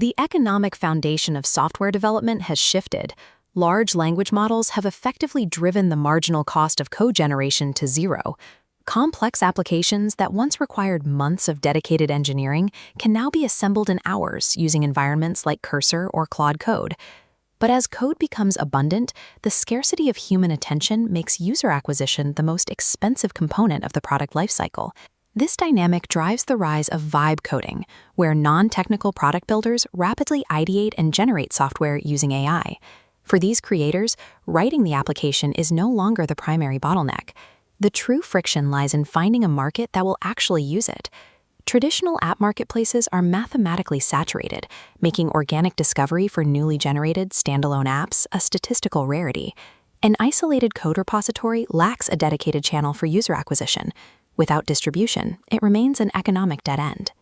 The economic foundation of software development has shifted. Large language models have effectively driven the marginal cost of code generation to zero. Complex applications that once required months of dedicated engineering can now be assembled in hours using environments like Cursor or Claude Code. But as code becomes abundant, the scarcity of human attention makes user acquisition the most expensive component of the product lifecycle. This dynamic drives the rise of vibe coding, where non-technical product builders rapidly ideate and generate software using AI. For these creators, writing the application is no longer the primary bottleneck. The true friction lies in finding a market that will actually use it. Traditional app marketplaces are mathematically saturated, making organic discovery for newly generated standalone apps a statistical rarity. An isolated code repository lacks a dedicated channel for user acquisition. Without distribution, it remains an economic dead end.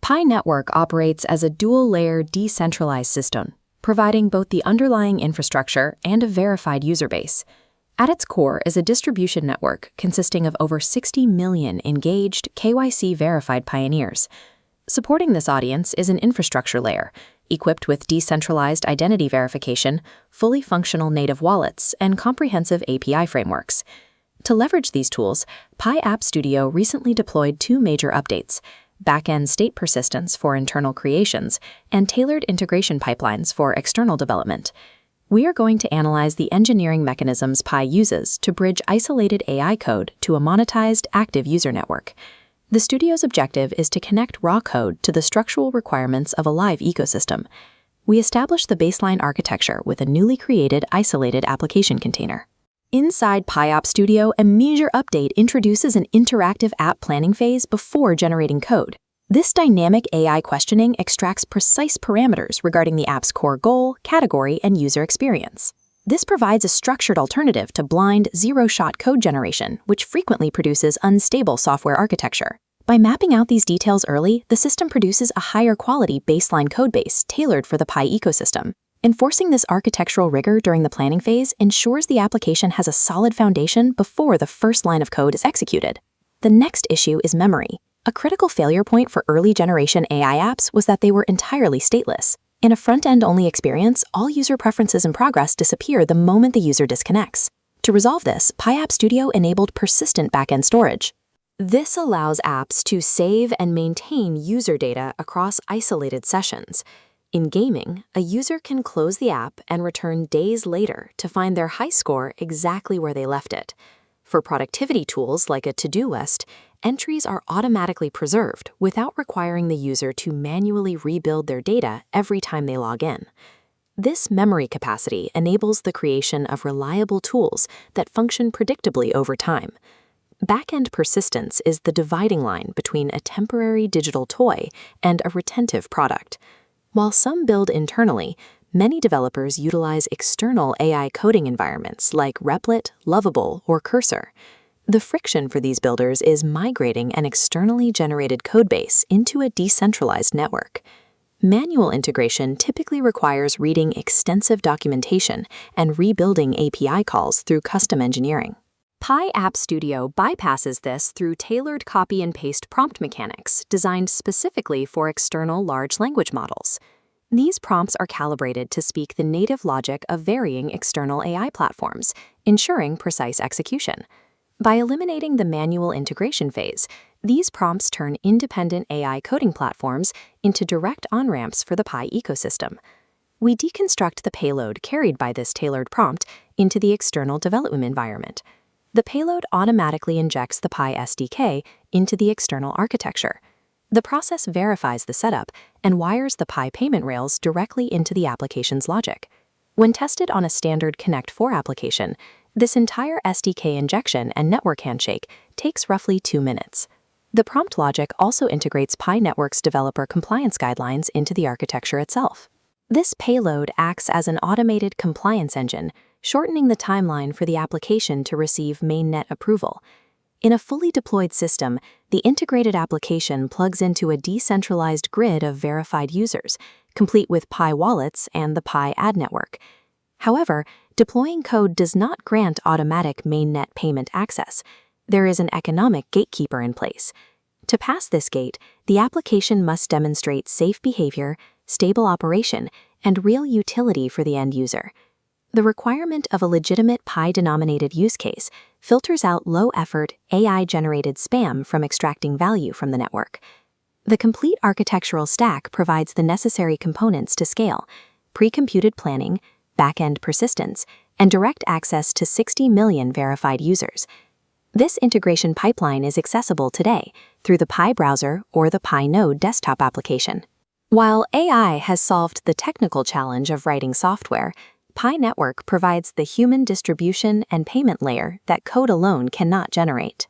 Pi Network operates as a dual-layer decentralized system, providing both the underlying infrastructure and a verified user base. At its core is a distribution network consisting of over 60 million engaged, KYC-verified pioneers. Supporting this audience is an infrastructure layer, equipped with decentralized identity verification, fully functional native wallets, and comprehensive API frameworks. To leverage these tools, Pi App Studio recently deployed two major updates: back-end state persistence for internal creations and tailored integration pipelines for external development. We are going to analyze the engineering mechanisms Pi uses to bridge isolated AI code to a monetized, active user network. The studio's objective is to connect raw code to the structural requirements of a live ecosystem. We establish the baseline architecture with a newly created isolated application container. Inside Pi App Studio, a major update introduces an interactive app planning phase before generating code. This dynamic AI questioning extracts precise parameters regarding the app's core goal, category, and user experience. This provides a structured alternative to blind, zero-shot code generation, which frequently produces unstable software architecture. By mapping out these details early, the system produces a higher quality baseline codebase tailored for the Pi ecosystem. Enforcing this architectural rigor during the planning phase ensures the application has a solid foundation before the first line of code is executed. The next issue is memory. A critical failure point for early generation AI apps was that they were entirely stateless. In a front-end only experience, all user preferences and progress disappear the moment the user disconnects. To resolve this, Pi App Studio enabled persistent backend storage. This allows apps to save and maintain user data across isolated sessions. In gaming, a user can close the app and return days later to find their high score exactly where they left it. For productivity tools like a to-do list, entries are automatically preserved without requiring the user to manually rebuild their data every time they log in. This memory capacity enables the creation of reliable tools that function predictably over time. Back-end persistence is the dividing line between a temporary digital toy and a retentive product. While some build internally, many developers utilize external AI coding environments like Replit, Lovable, or Cursor. The friction for these builders is migrating an externally generated codebase into a decentralized network. Manual integration typically requires reading extensive documentation and rebuilding API calls through custom engineering. Pi App Studio bypasses this through tailored copy and paste prompt mechanics designed specifically for external large language models. These prompts are calibrated to speak the native logic of varying external AI platforms, ensuring precise execution. By eliminating the manual integration phase, these prompts turn independent AI coding platforms into direct on-ramps for the Pi ecosystem. We deconstruct the payload carried by this tailored prompt into the external development environment. The payload automatically injects the Pi SDK into the external architecture. The process verifies the setup and wires the Pi payment rails directly into the application's logic. When tested on a standard Connect 4 application, this entire SDK injection and network handshake takes roughly 2 minutes. The prompt logic also integrates Pi Network's developer compliance guidelines into the architecture itself. This payload acts as an automated compliance engine, shortening the timeline for the application to receive mainnet approval. In a fully deployed system, the integrated application plugs into a decentralized grid of verified users, complete with Pi wallets and the Pi ad network. However, deploying code does not grant automatic mainnet payment access. There is an economic gatekeeper in place. To pass this gate, the application must demonstrate safe behavior, stable operation, and real utility for the end user. The requirement of a legitimate Pi-denominated use case filters out low-effort, AI-generated spam from extracting value from the network. The complete architectural stack provides the necessary components to scale: pre-computed planning, back-end persistence, and direct access to 60 million verified users. This integration pipeline is accessible today through the Pi browser or the Pi Node desktop application. While AI has solved the technical challenge of writing software, Pi Network provides the human distribution and payment layer that code alone cannot generate.